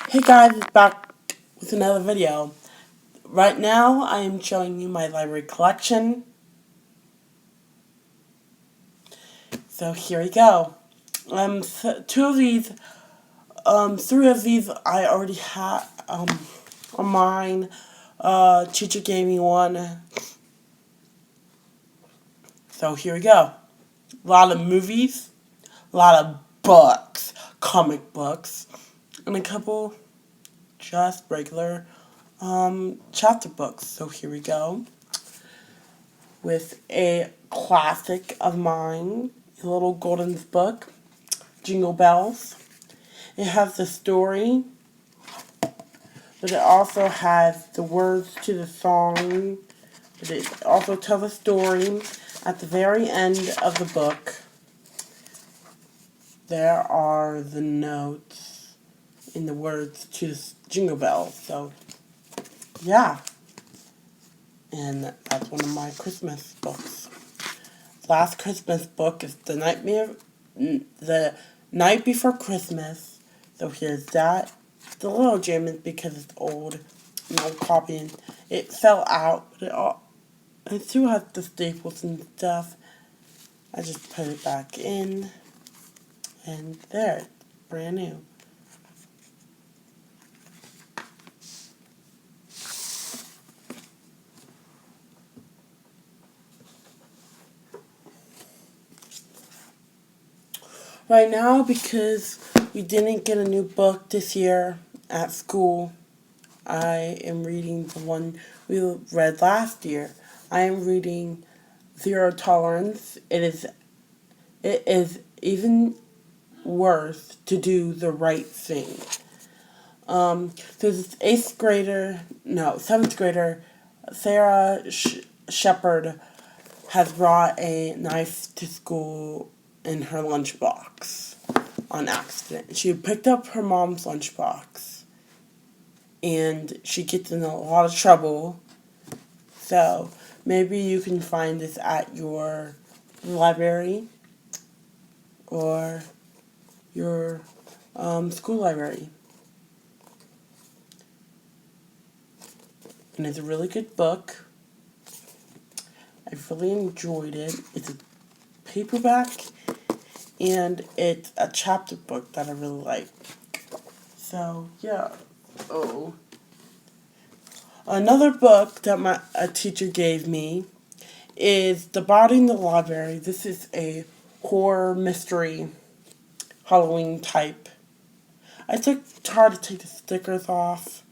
Hey guys, it's back with another video. Right now, I am showing you my library collection. So here we go. Two of these, three of these I already have on mine. Teacher gave me one. So here we go. A lot of movies, a lot of books, comic books, and a couple just regular chapter books. So here we go. With a classic of mine, a little golden book, Jingle Bells. It has the story, but it also has the words to the song. But it also tells a story. At the very end of the book, there are the notes in the words to the Jingle Bells. So, yeah. And that's one of my Christmas books. Last Christmas book is The Night Before Christmas. So here's that. The little gem is because it's old. No copying. It fell out, but it still has the staples and stuff. I just put it back in, and there, it's brand new. Right now, because we didn't get a new book this year at school, I am reading the one we read last year. I am reading Zero Tolerance. It is even worse to do the right thing. So this 7th grader, Sarah Shepard, has brought a knife to school in her lunchbox on accident. She picked up her mom's lunchbox, and she gets in a lot of trouble. So maybe you can find this at your library or your school library. And it's a really good book. I really enjoyed it. It's a paperback, and it's a chapter book that I really like. So, yeah. Oh. Another book that a teacher gave me is The Body in the Library. This is a horror mystery Halloween type. Try to take the stickers off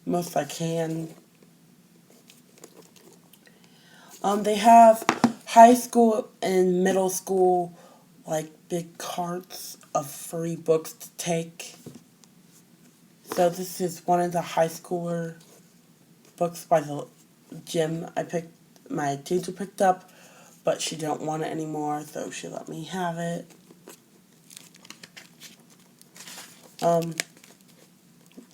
most I can. They have high school and middle school like big carts of free books to take. So this is one of the high schooler books by the gym my teacher picked up, but she didn't want it anymore, so she let me have it.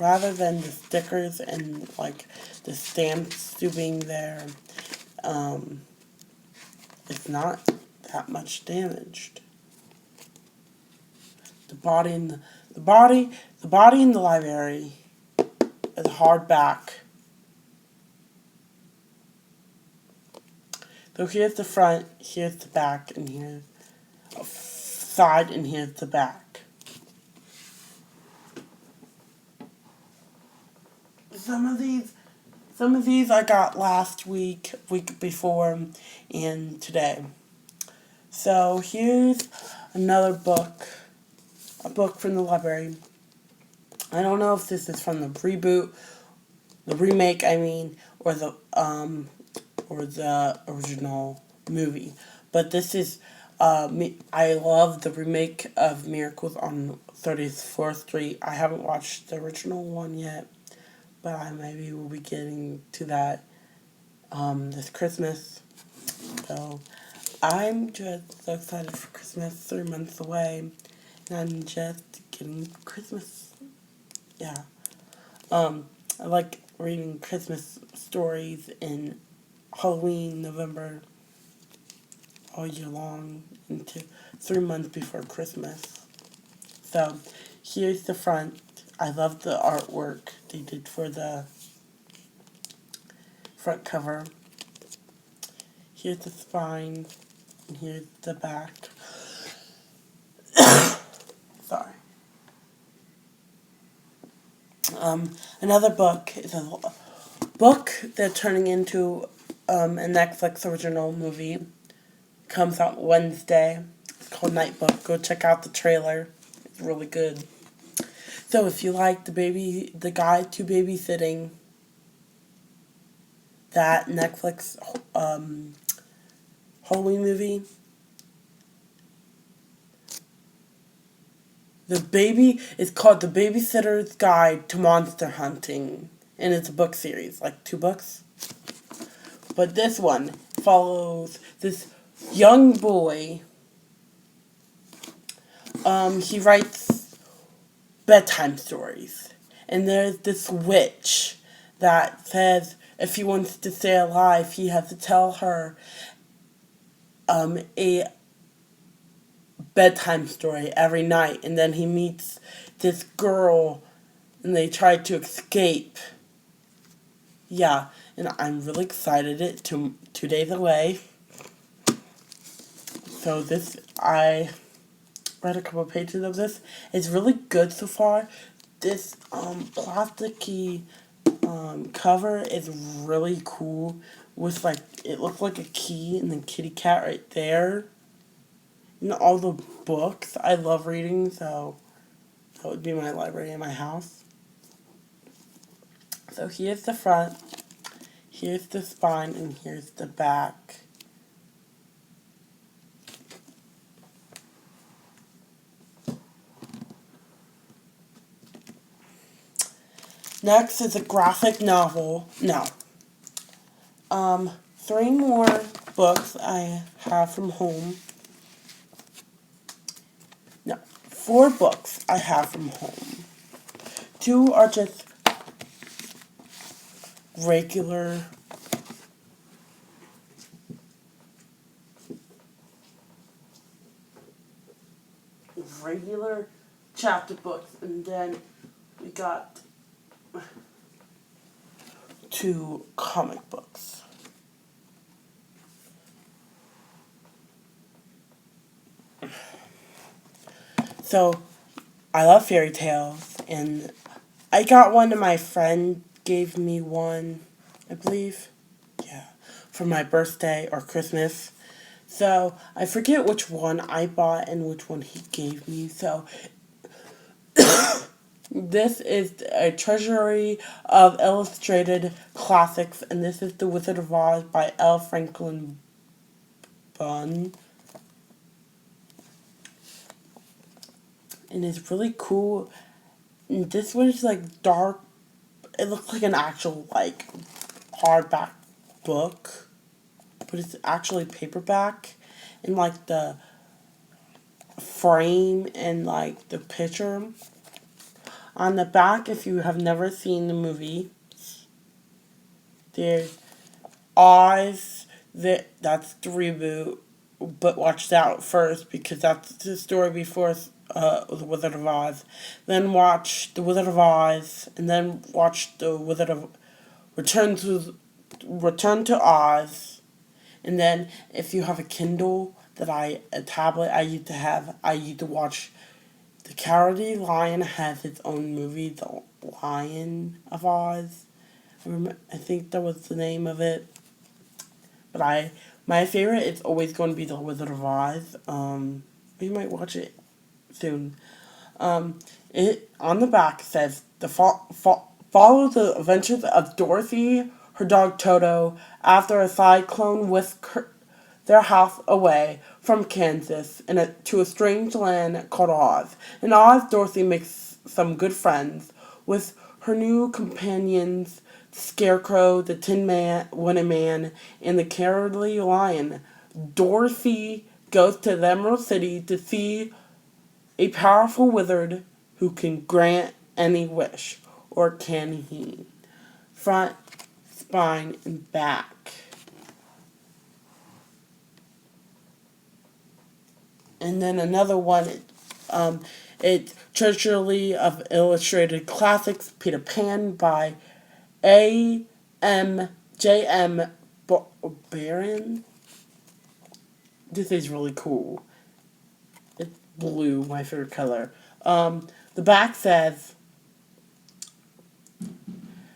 Rather than the stickers and like the stamps still being there, it's not that much damaged. The body in the library is hardback. So here's the front, here's the back, and here's a side, and here's the back. Some of these I got last week before, and today. So here's another book, a book from the library. I don't know if this is from the remake, or the original movie. But this is, I love the remake of Miracles on 34th Street. I haven't watched the original one yet, but I maybe will be getting to that this Christmas. So I'm just so excited for Christmas, 3 months away, and I'm just getting Christmas. Yeah. I like reading Christmas stories in Halloween, November, all year long, into 3 months before Christmas. So, here's the front. I love the artwork they did for the front cover. Here's the spine, and here's the back. Sorry. Another book is a book they're turning into a Netflix original movie. Comes out Wednesday. It's called Nightbook. Go check out the trailer. It's really good. So if you like the Guide to Babysitting, that Netflix Halloween movie, the baby is called The Babysitter's Guide to Monster Hunting, and it's a book series, like 2 books. But this one follows this young boy. He writes bedtime stories. And there's this witch that says if he wants to stay alive, he has to tell her a bedtime story every night. And then he meets this girl and they try to escape. Yeah, and I'm really excited. It's 2 days away. So I read a couple pages of this. It's really good so far. This plasticky cover is really cool. With it looks like a key and then kitty cat right there. And all the books I love reading, so that would be my library in my house. So here's the front, here's the spine, and here's the back. Next is a graphic novel. No. 3 more books I have from home. No, 4 books I have from home. 2 are just regular chapter books, and then we got 2 comic books. So, I love fairy tales, and I got one, and my friend gave me one, I believe. Yeah, for my birthday or Christmas. So, I forget which one I bought and which one he gave me. So, this is a treasury of illustrated classics, and this is The Wizard of Oz by L. Franklin Bunn. And it's really cool. And this one is dark. It looks like an actual hardback book, but it's actually paperback. And the frame and the picture on the back, if you have never seen the movie, there's Oz. That's the reboot, but watch that first because that's the story before The Wizard of Oz. Then watch The Wizard of Oz, and then watch The Wizard of Return to Oz, and then if you have a Kindle a tablet I used to have, I used to watch The Cowardly Lion has its own movie, The Lion of Oz. I think that was the name of it. But my favorite is always going to be The Wizard of Oz. We might watch it soon. It on the back says follow the adventures of Dorothy, her dog Toto, after a cyclone whisked their house away from Kansas to a strange land called Oz. In Oz, Dorothy makes some good friends with her new companions, Scarecrow, the Tin Man, Winning Man, and the Cowardly Lion. Dorothy goes to the Emerald City to see a powerful wizard who can grant any wish. Or can he? Front, spine, and back. And then another one It's Treasury of Illustrated Classics, Peter Pan by A. M. J. M. Barron. This is really cool. It's blue, my favorite color. The back says,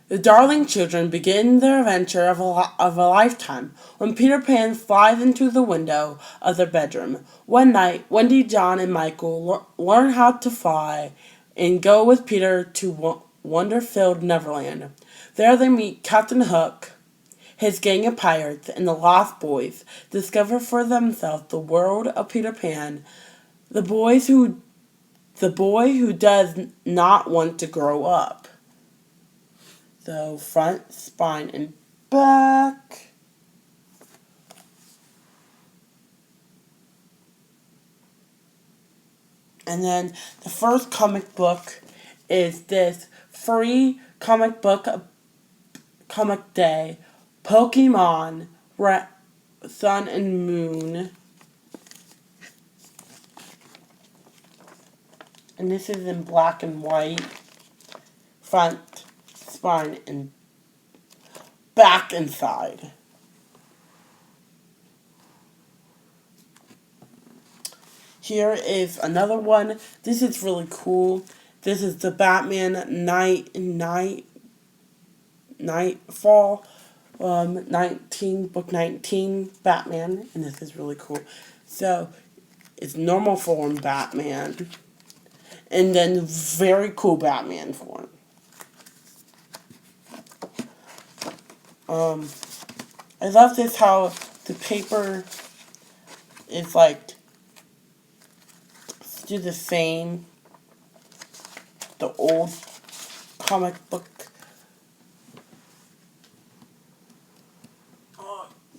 the darling children begin their adventure of a lifetime when Peter Pan flies into the window of their bedroom. One night, Wendy, John, and Michael learn how to fly and go with Peter to wonder-filled Neverland. There they meet Captain Hook, his gang of pirates, and the Lost Boys discover for themselves the world of Peter Pan. The boy who does not want to grow up. So front, spine, and back. And then the first comic book is this free comic day, Pokemon Sun and Moon. And this is in black and white. Front, spine, and back and side. Here is another one. This is really cool. This is the Batman Nightfall 19, book 19, Batman. And this is really cool. So, it's normal form Batman. And then very cool Batman form. I love this how the paper is like do the same, the old comic book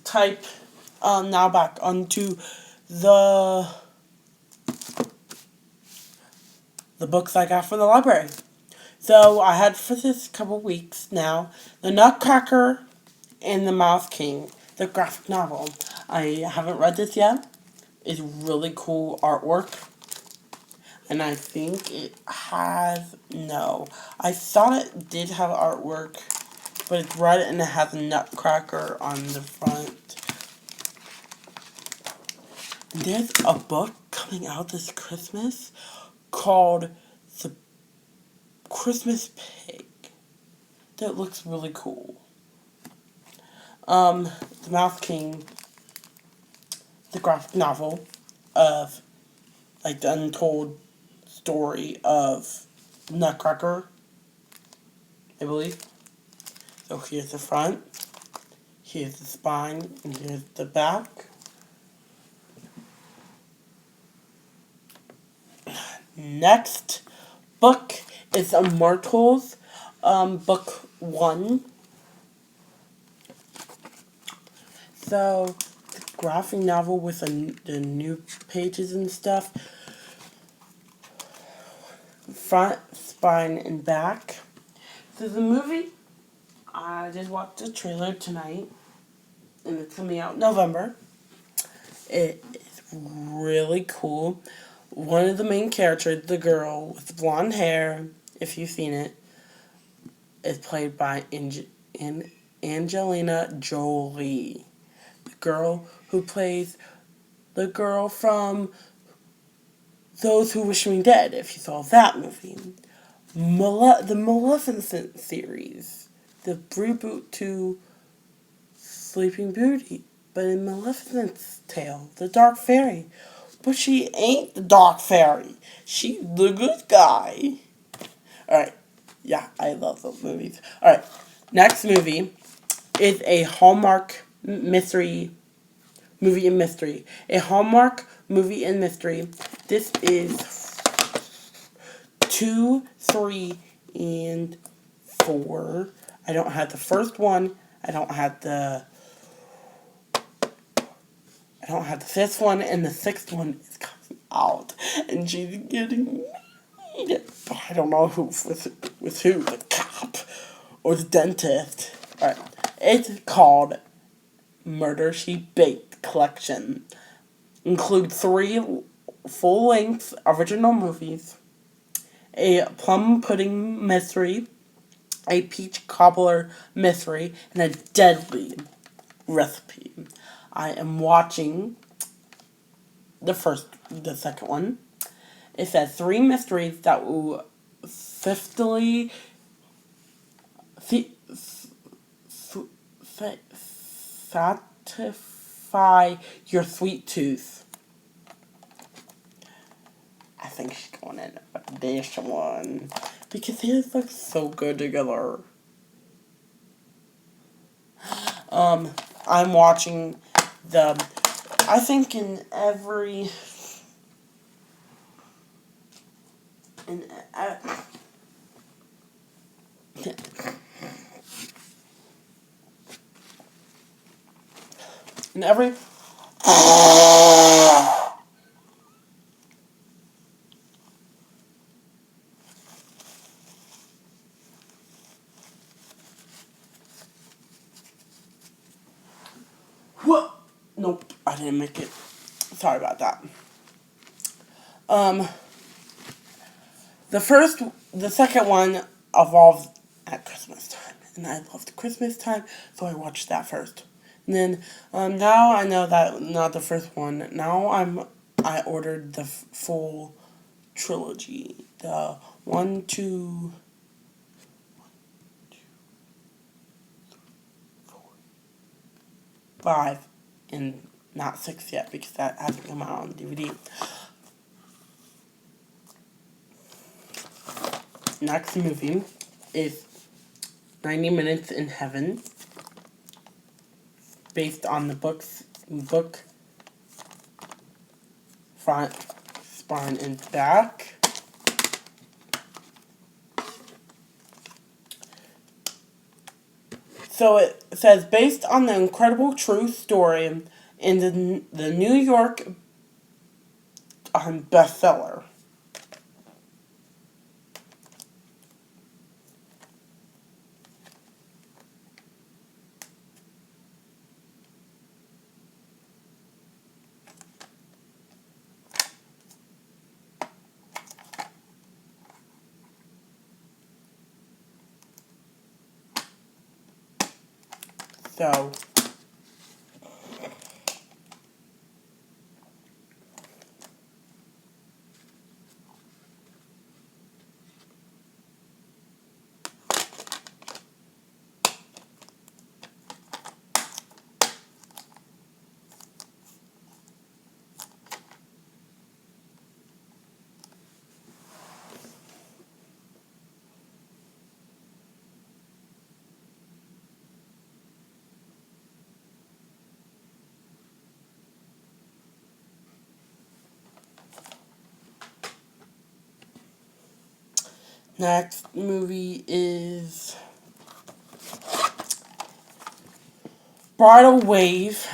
type. Now back onto the books I got from the library. So I had for this couple weeks now the Nutcracker and the Mouse King, the graphic novel. I haven't read this yet. It's really cool artwork. And I think it has, no. I thought it did have artwork, but it's red and it has a nutcracker on the front. And there's a book coming out this Christmas called The Christmas Pig that looks really cool. The Mouse King, the graphic novel of, like, the untold story of Nutcracker, I believe. So here's the front, here's the spine, and here's the back. Next book is Immortals, book 1. So, the graphic novel with the new pages and stuff. Front, spine, and back. So the movie, I just watched the trailer tonight, and it's coming out in November. It is really cool. One of the main characters, the girl with blonde hair, if you've seen it, is played by Angelina Jolie. The girl who plays the girl from Those Who Wish Me Dead, if you saw that movie. The Maleficent series. The reboot to Sleeping Beauty. But in Maleficent's tale, the Dark Fairy. But she ain't the Dark Fairy. She's the good guy. Alright. Yeah, I love those movies. Alright. Next movie is a Hallmark mystery. Movie and mystery. A Hallmark movie and mystery. This is 2, 3, and 4. I don't have the first one. I don't have the fifth one, and the sixth one is coming out, and she's getting married. I don't know who with who, the cop or the dentist. All right, it's called Murder She Baked Collection. Include 3 full-length original movies a plum pudding mystery, a peach cobbler mystery, and a deadly recipe. I am watching the second one. It says 3 mysteries that will fifthly satisfy your sweet tooth. I think she's going in this one because they look so good together. I'm watching the. I think in every. In, in every. What? Nope, I didn't make it. Sorry about that. Um, the second one evolved at Christmas time, and I loved Christmas time, so I watched that first. And then, now I know that not the first one. Now I ordered the full trilogy, the 1, 2, 5, and not 6 yet because that hasn't come out on DVD. Next movie is 90 Minutes in Heaven, based on the book front, spine, and back. So it says, based on the incredible true story in the New York bestseller. So, next movie is Bridal Wave.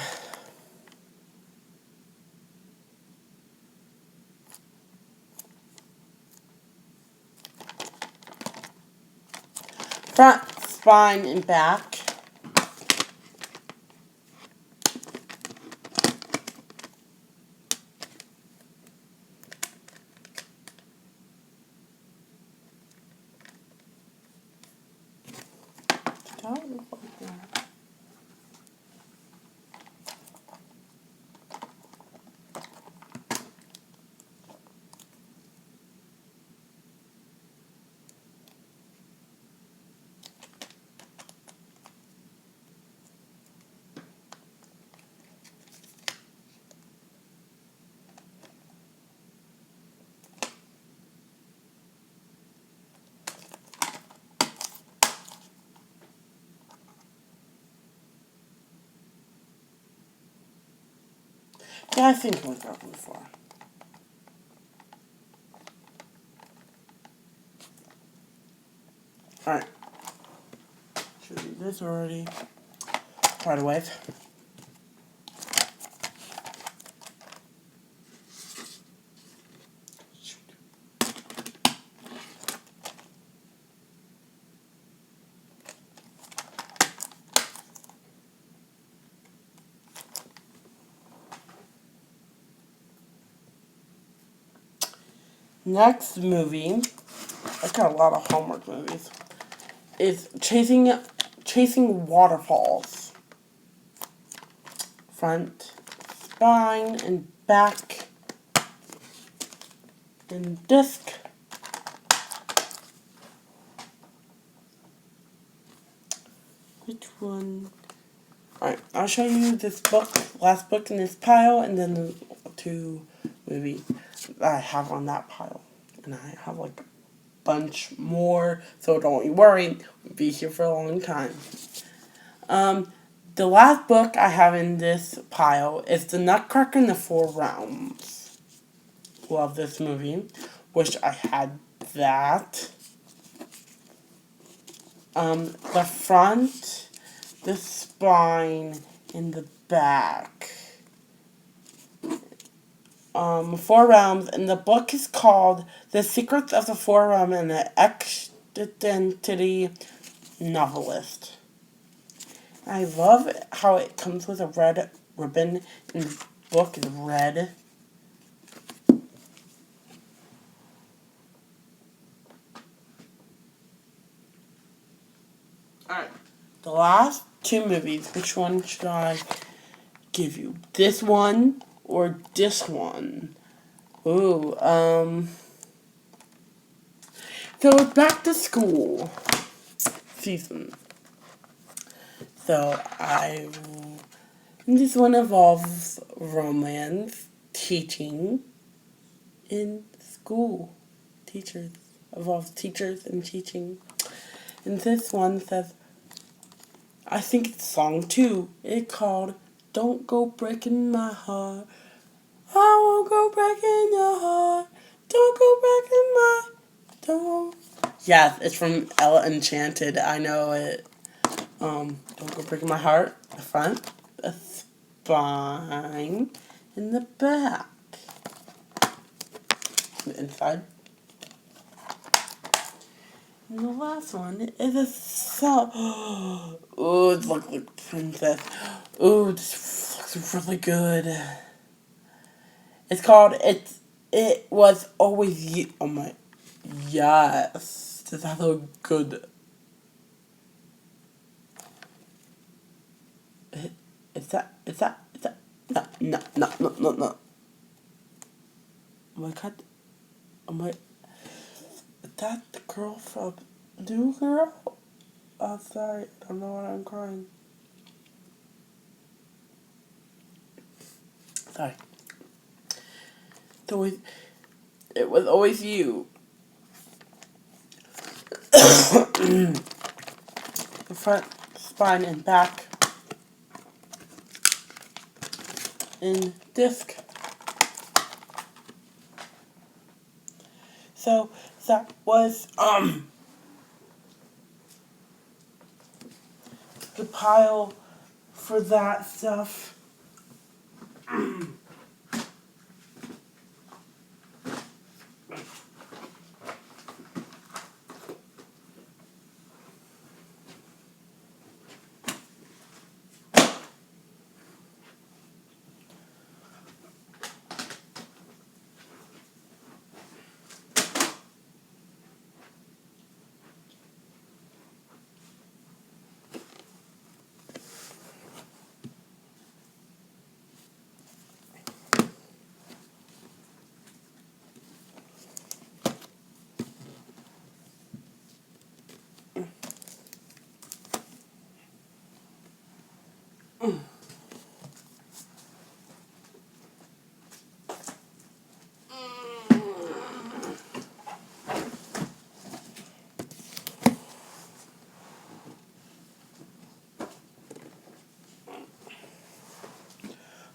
Front, spine, and back. Yeah, I think we've got one before. Alright. Should do this already. Bridal Wave. Next movie I got a lot of Hallmark movies. Is Chasing Waterfalls. Front, spine, and back, and disc. Which one? Alright, I'll show you this book, last book in this pile, and then the two movies that I have on that pile. And I have like a bunch more, so don't you worry, we'll be here for a long time. The last book I have in this pile is The Nutcracker in the Four Realms. Love this movie. Wish I had that. The front, the spine, and the back. Four Realms, and the book is called The Secrets of the Four Realms and the Identity Novelist. I love how it comes with a red ribbon, and the book is red. Alright, the last two movies, which one should I give you? This one or this one? Ooh, so it's back to school season. So this one involves romance, teaching in school. Involves teachers and teaching. And this one says, I think it's song 2. It's called Don't Go Breaking My Heart. I won't go breaking your heart. Don't go breaking my... Don't... Yes, it's from Ella Enchanted. I know it. Don't Go Breaking My Heart. The front, the spine, and the back. The inside. And the last one is a song. Oh, it looks like Princess. Oh, this looks really good. It's called It Was Always You. Oh my, yes. Does that look good? Is that, no. Oh my god. Oh my, is that the girl from New Girl? Oh, sorry, I don't know why I'm crying. Sorry. It was always you. The front, spine, and back. In disc. So that was the pile for that stuff.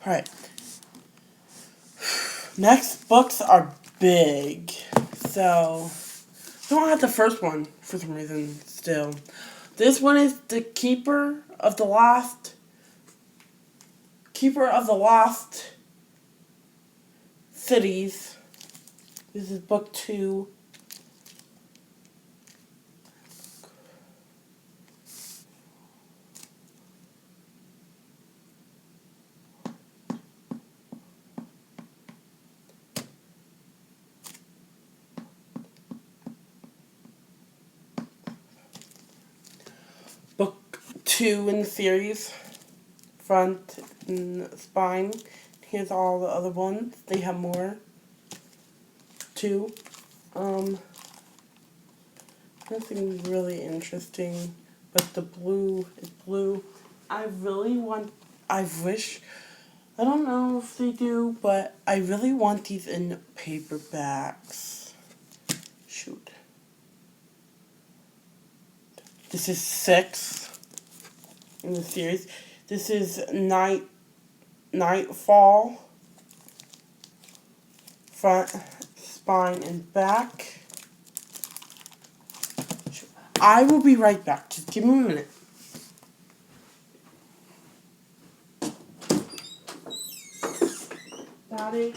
Alright. Next books are big. So, I don't have the first one for some reason still. This one is The Keeper of the Lost Cities. This is book 2. two in the series, front and spine. Here's all the other ones. They have more, too. Nothing really interesting, but the blue is blue. I wish, I don't know if they do, but I really want these in paperbacks. Shoot. This is 6 in the series. This is Nightfall, front, spine, and back. I will be right back. Just give me a minute. Daddy.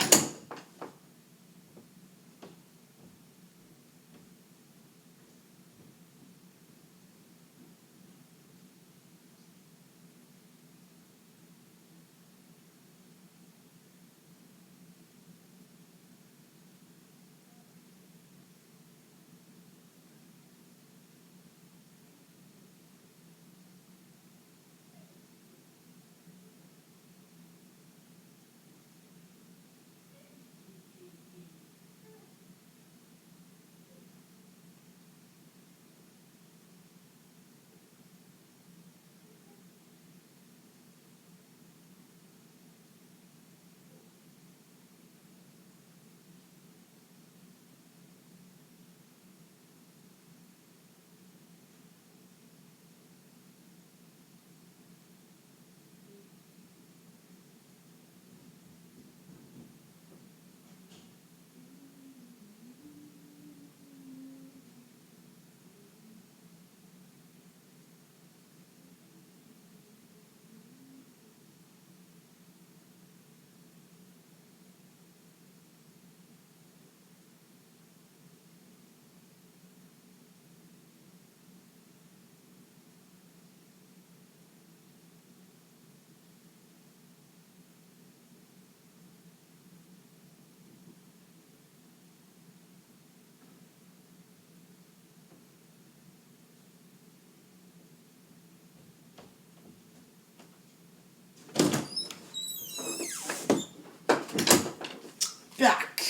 Back.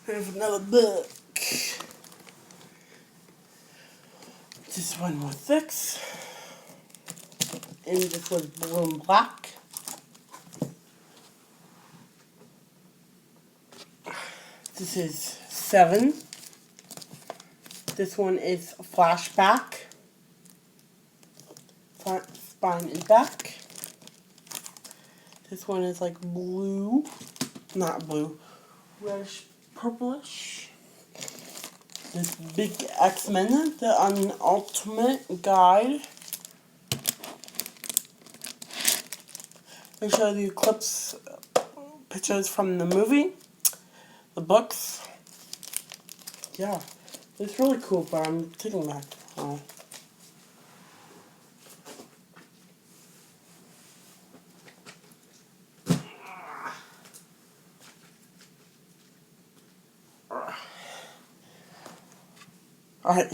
Here's another book. This one was 6. And this was blue and black. This is 7. This one is flashback. Front, spine, and back. This one is like blue. Not blue. Reddish, purplish. This big X-Men, the Ultimate Guide. I show you clips, pictures from the movie, the books. Yeah, it's really cool, but I'm taking back. Oh. Alright.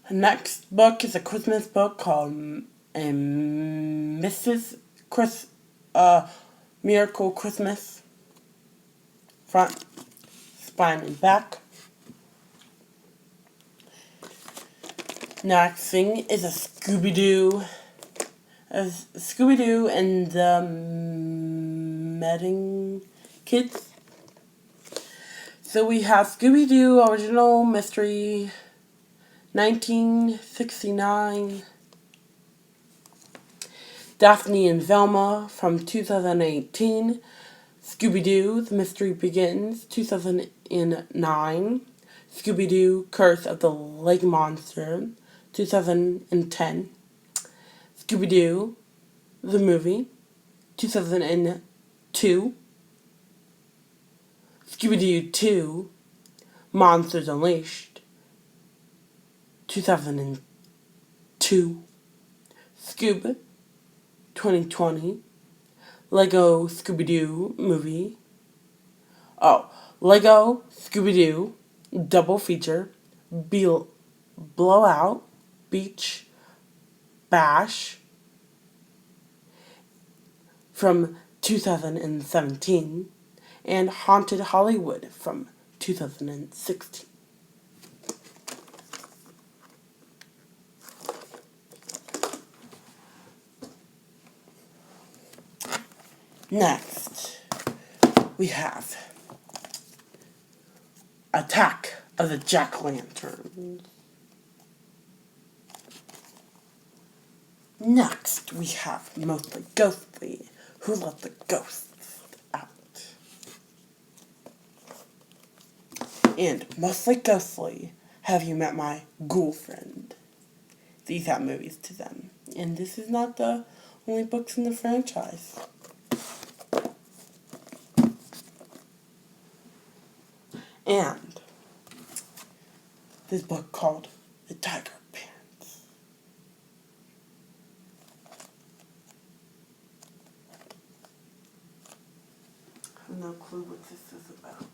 The next book is a Christmas book called Mrs. Miracle Christmas. Front, spine, and back. Next thing is a Scooby-Doo. Scooby-Doo and the Medding Kids. So we have Scooby-Doo Original Mystery 1969. Daphne and Velma from 2018. Scooby-Doo, The Mystery Begins, 2009. Scooby-Doo, Curse of the Lake Monster, 2010. Scooby-Doo, the movie, 2002. Scooby-Doo 2, Monsters Unleashed, 2002. Scoob, 2020. Lego Scooby-Doo movie. Lego Scooby-Doo double feature. Blowout, Beach Bash from 2017, and Haunted Hollywood from 2016. Next, we have Attack of the Jack-O-Lanterns. Next, we have Mostly Ghostly, Who Let the Ghosts Out. And Mostly Ghostly, Have You Met My Ghoul Friend? These have movies to them. And this is not the only books in the franchise. And this book called The Tiger Pants. I have no clue what this is about.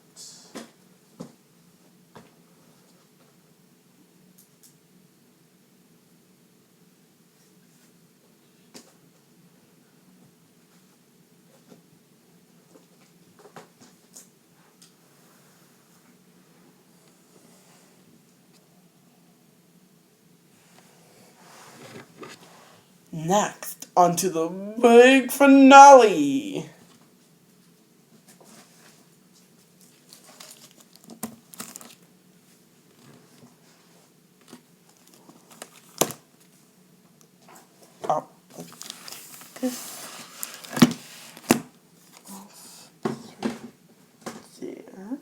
Next, on to the big finale. Oh, this there.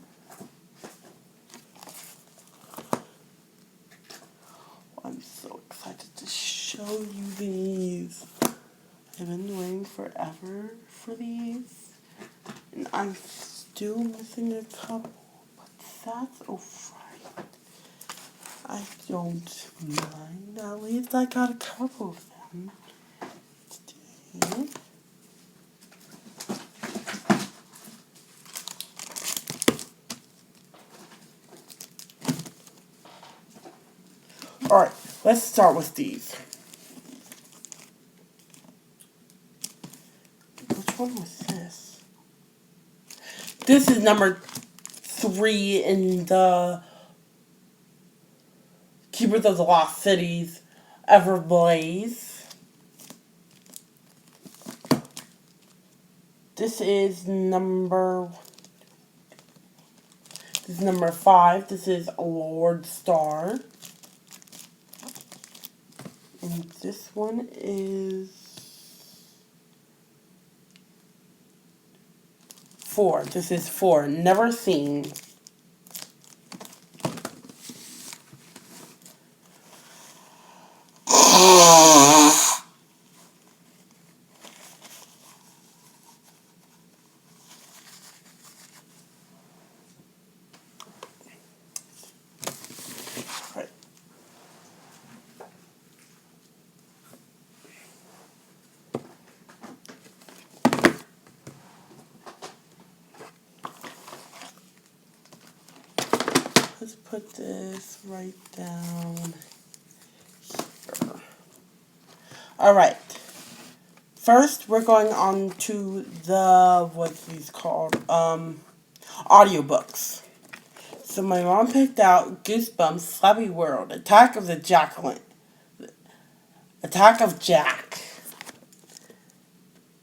I'm so excited to show you these. I've been waiting forever for these, and I'm still missing a couple, but that's alright. I don't mind. At least I got a couple of them today. Alright, let's start with these. Which one was this? This is number 3 in the Keepers of the Lost Cities Everblaze. This is number 5. This is Lord Star. And this one is 4. This is 4. Never Seen. Right. Let's put this right down here. Alright. First, we're going on to the, what's these called? Audiobooks. So my mom picked out Goosebumps, Slappy World, Attack of Jack.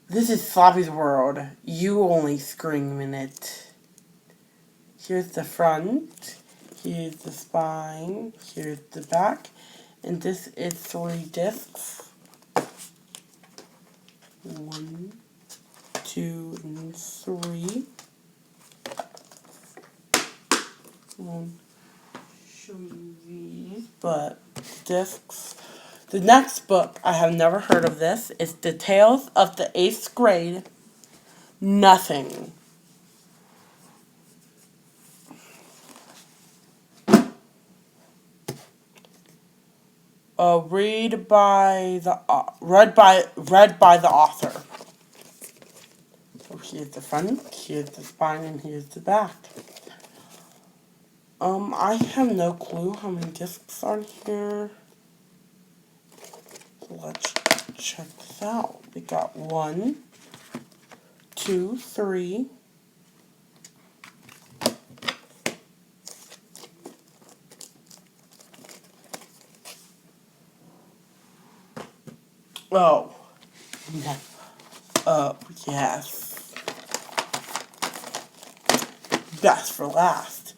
This is Slappy's World. You only scream in it. Here's the front. Here's the spine. Here's the back. And this is 3 discs. 1, 2, and 3. I'll show you these, but discs. The next book, I have never heard of this, is The Tales of the 8th Grade. Nothing. Read by the author. So here's the front, here's the spine, and here's the back. I have no clue how many discs are here. let's check this out. We got 1, 2, 3. Oh, no. Yes. Best for last.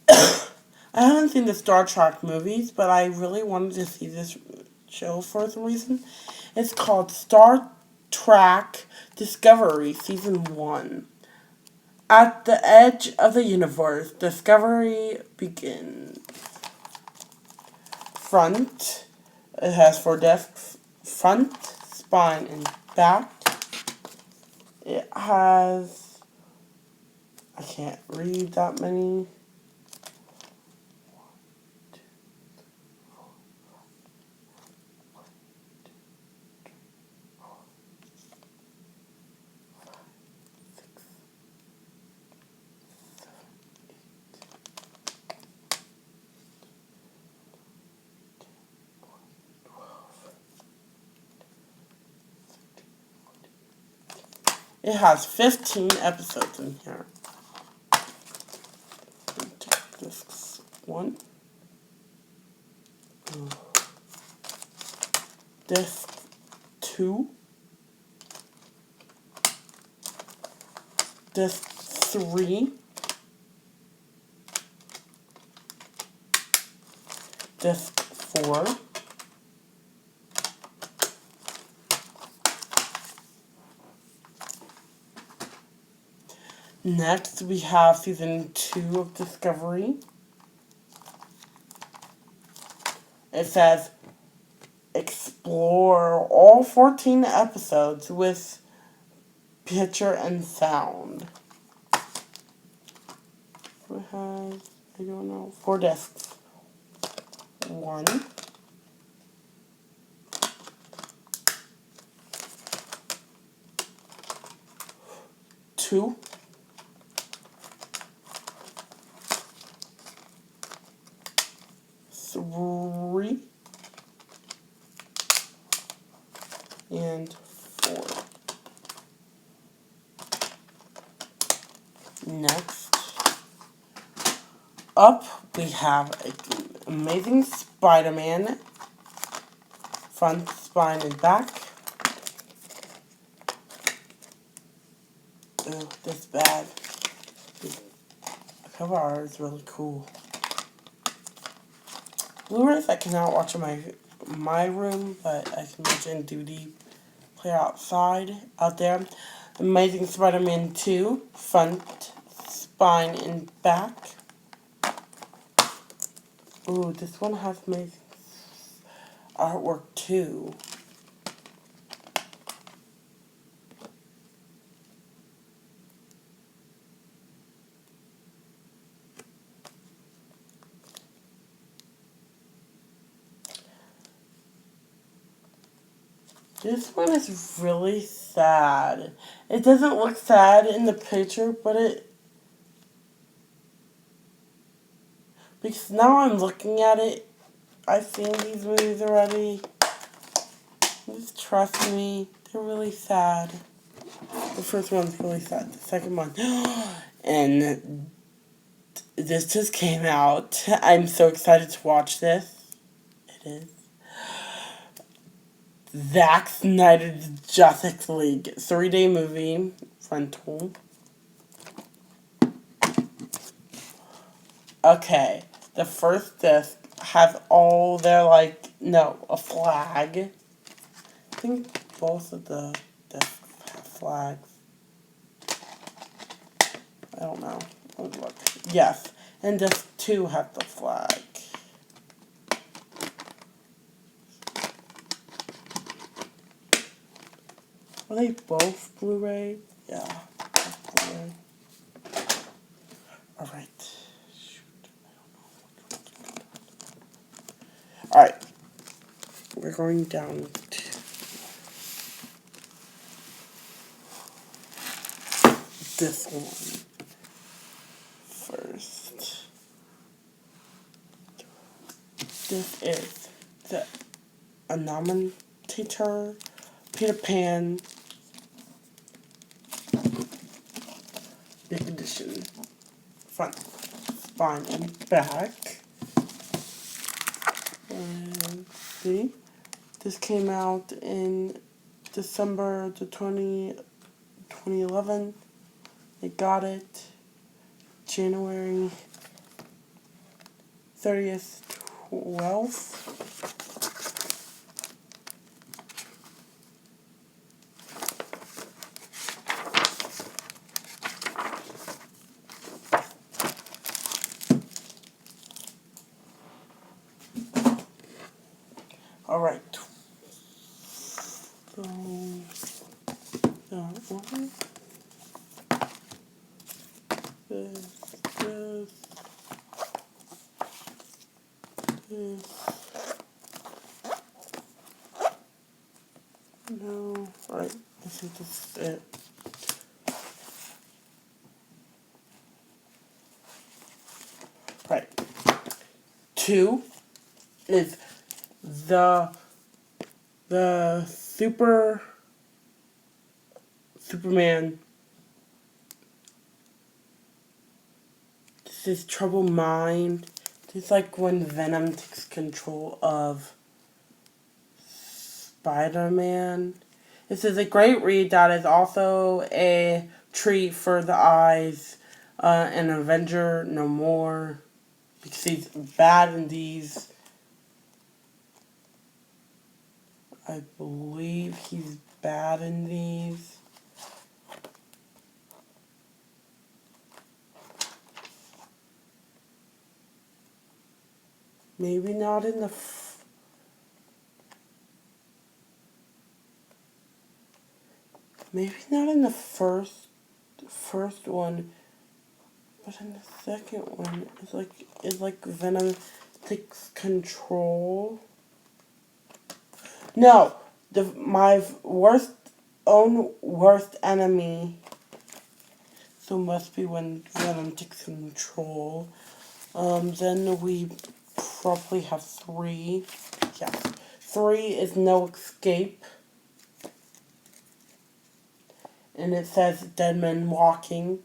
I haven't seen the Star Trek movies, but I really wanted to see this show for some reason. It's called Star Trek Discovery Season 1. At the edge of the universe, Discovery begins. Front, it has 4 desks. Front, spine, and back. It has, I can't read that many. It has 15 episodes in here. Disc 1. Disc 2. Disc 3. Disc 4. Next, we have Season 2 of Discovery. It says, explore all 14 episodes with picture and sound. It has, I don't know, 4 discs. 1. 2. 3. And 4. Next, up we have Amazing Spider-Man, front, spine, and back. Ooh, this bad. The cover art is really cool. Blu-rays I cannot watch in my room, but I can watch in DVD player out there. Amazing Spider-Man 2, front, spine, and back. Ooh, this one has amazing artwork too. This one is really sad. It doesn't look sad in the picture, but because now I'm looking at it, I've seen these movies already. Just trust me, they're really sad. The first one's really sad. The second one, and this just came out. I'm so excited to watch this. It is. Zack Snyder's Justice League 3-day movie rental. Okay, the first disc has all their a flag. I think both of the discs have flags. I don't know. Let me look. Yes, and disc 2 has the flag. Are they both Blu-ray? Yeah, both Blu-ray. Alright. Shoot. Alright. We're going down to this one first. This is the Anomator, Peter Pan, big edition, front, spine, and back. And see, this came out in December 2011. I got it January 30th, 12th. Alright. So, that one. This. No. Right. This is just it. Right. 2 is the Superman. This is Troubled Mind. This is like when Venom takes control of Spider-Man. This is a great read that is also a treat for the eyes. An Avenger No More. Because he's bad in these. I believe he's bad in these. Maybe not in the first one, but in the second one, it's like Venom takes control. No, my worst enemy. So must be when Venom takes control. Then we probably have 3. Yeah, 3 is No Escape. And it says Dead Men Walking.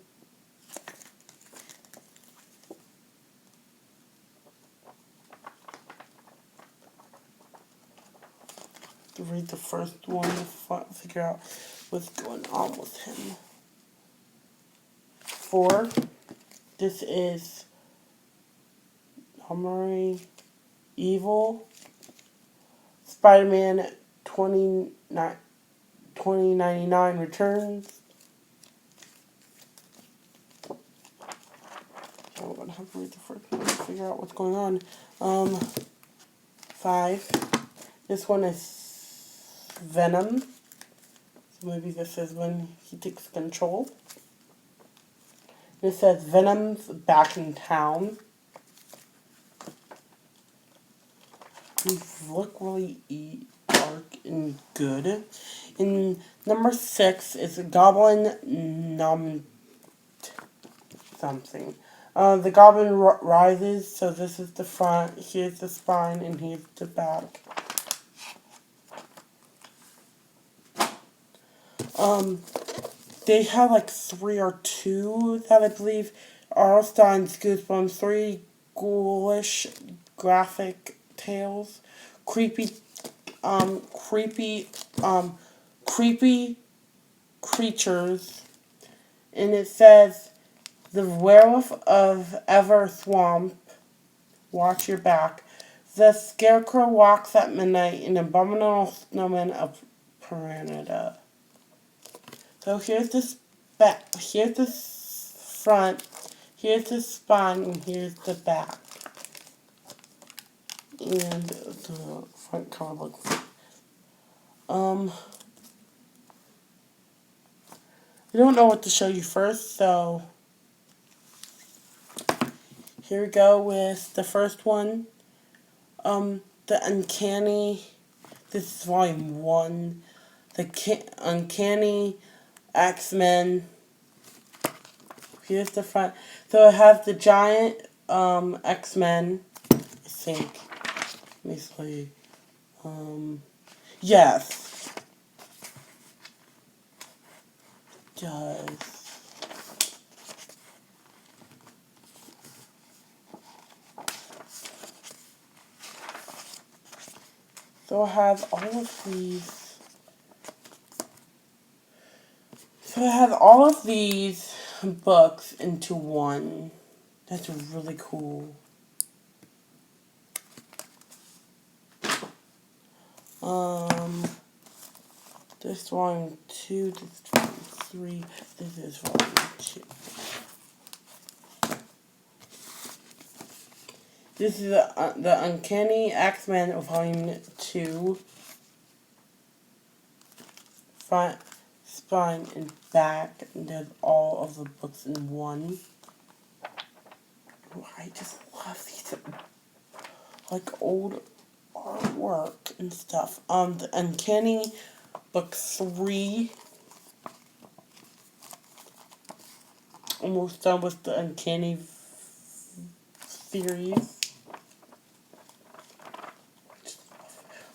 To read the first one to figure out what's going on with him. 4. This is Armory Evil. Spider-Man 2099 Returns. So I'm going to have to read the first one to figure out what's going on. 5. This one is Venom. So maybe this is when he takes control. It says Venom's back in town. These look really dark and good. And number 6 is Goblin something. The Goblin rises, so this is the front, here's the spine, and here's the back. They have like 3 or 2 that I believe are Stein's Goosebumps, 3 ghoulish graphic tales, creepy creatures, and it says the Werewolf of Ever Swamp, watch your back. The Scarecrow walks at midnight, an abominable snowman of Piranha. So here's the back, here's the front, here's the spine, and here's the back. And the front cover looks. I don't know what to show you first, so here we go with the first one. The Uncanny. This is volume 1. The Uncanny X-Men. Here's the front. So it has the giant X-Men, I think. Let me see. Yes. Does. So I have all of these. So I have all of these books into one. That's really cool. This volume 2, this is volume 3, this is volume 2. This is the Uncanny X-Men volume 2. Front, spine, and back. And there's all of the books in one. Ooh, I just love these, like, old artwork and stuff. The Uncanny book 3. Almost done with the Uncanny series.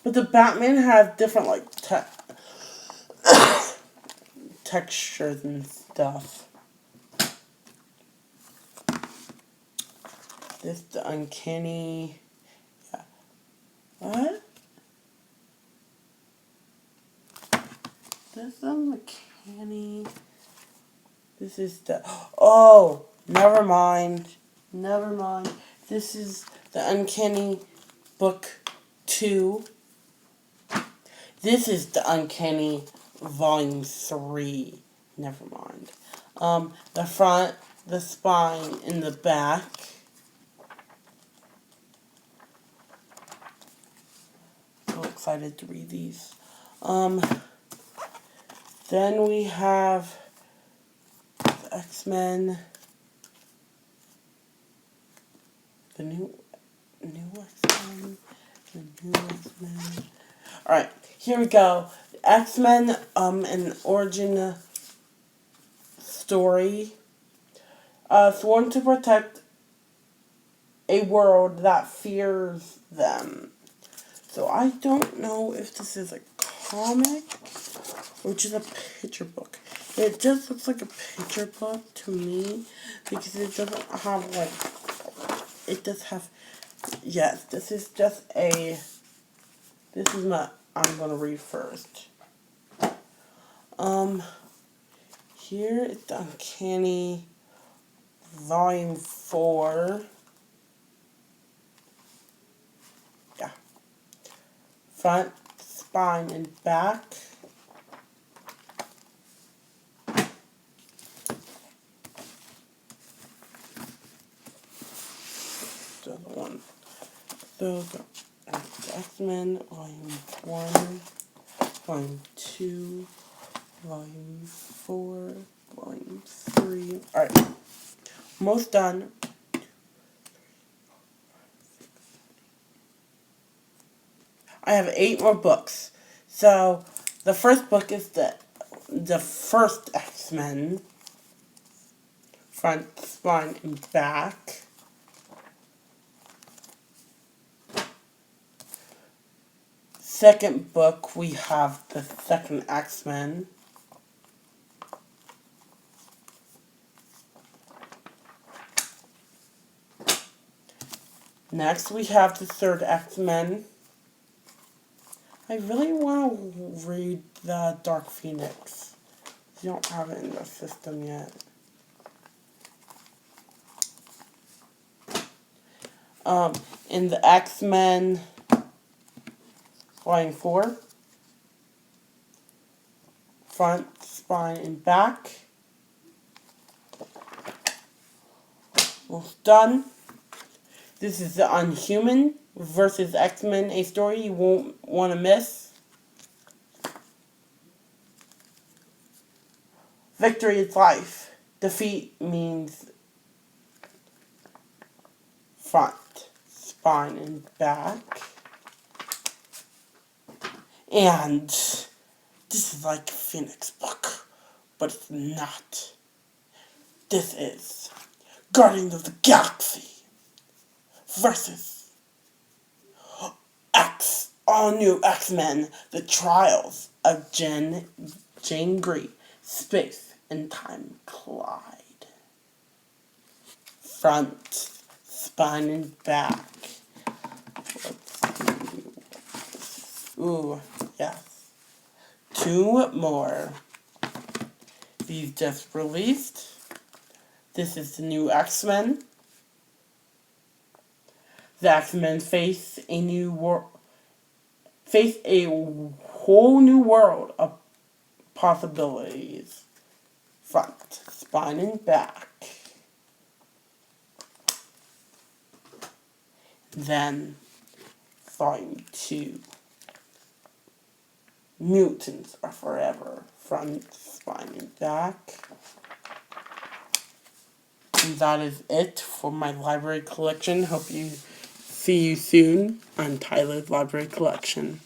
But the Batman has different, like, textures and stuff. This the Uncanny. Yeah. What? This the Uncanny. This is the. Oh! Never mind. Never mind. This is the Uncanny book 2. This is the Uncanny volume 3. Never mind. The front, the spine, and the back. So excited to read these. Then we have the X-Men. The new X-Men. The new X-Men. Alright, here we go. X-Men, an origin story. Sworn to protect a world that fears them. So I don't know if this is a comic or just a picture book. It just looks like a picture book to me because it doesn't have like, it does have, yes, this is just a, this is my, I'm going to read first. Here is the Uncanny volume 4. Yeah. Front, spine, and back. The other one. Those are X-Men, volume 1, volume 2, volume 4, volume 3. Alright. Almost done. I have 8 more books. So, the first book is the first X-Men. Front, spine, and back. Second book, we have the second X-Men. Next, we have the third X-Men. I really want to read the Dark Phoenix. I don't have it in the system yet. In the X-Men, volume 4. Front, spine, and back. Almost done. This is the Unhuman versus X-Men, a story you won't want to miss. Victory is life. Defeat means front, spine, and back. And this is like a Phoenix book, but it's not. This is Guardians of the Galaxy versus All new X-Men, The Trials of Jane Grey, Space and Time Collide. Front, spine, and back. Let's see. Ooh, yes. 2 more. These just released. This is the new X-Men. The X-Men face a whole new world of possibilities. Front, spine, and back. Then, Volume 2. Mutants are forever. Front, spine, and back. And that is it for my library collection. Hope you see you soon on Tyler's Library Collection.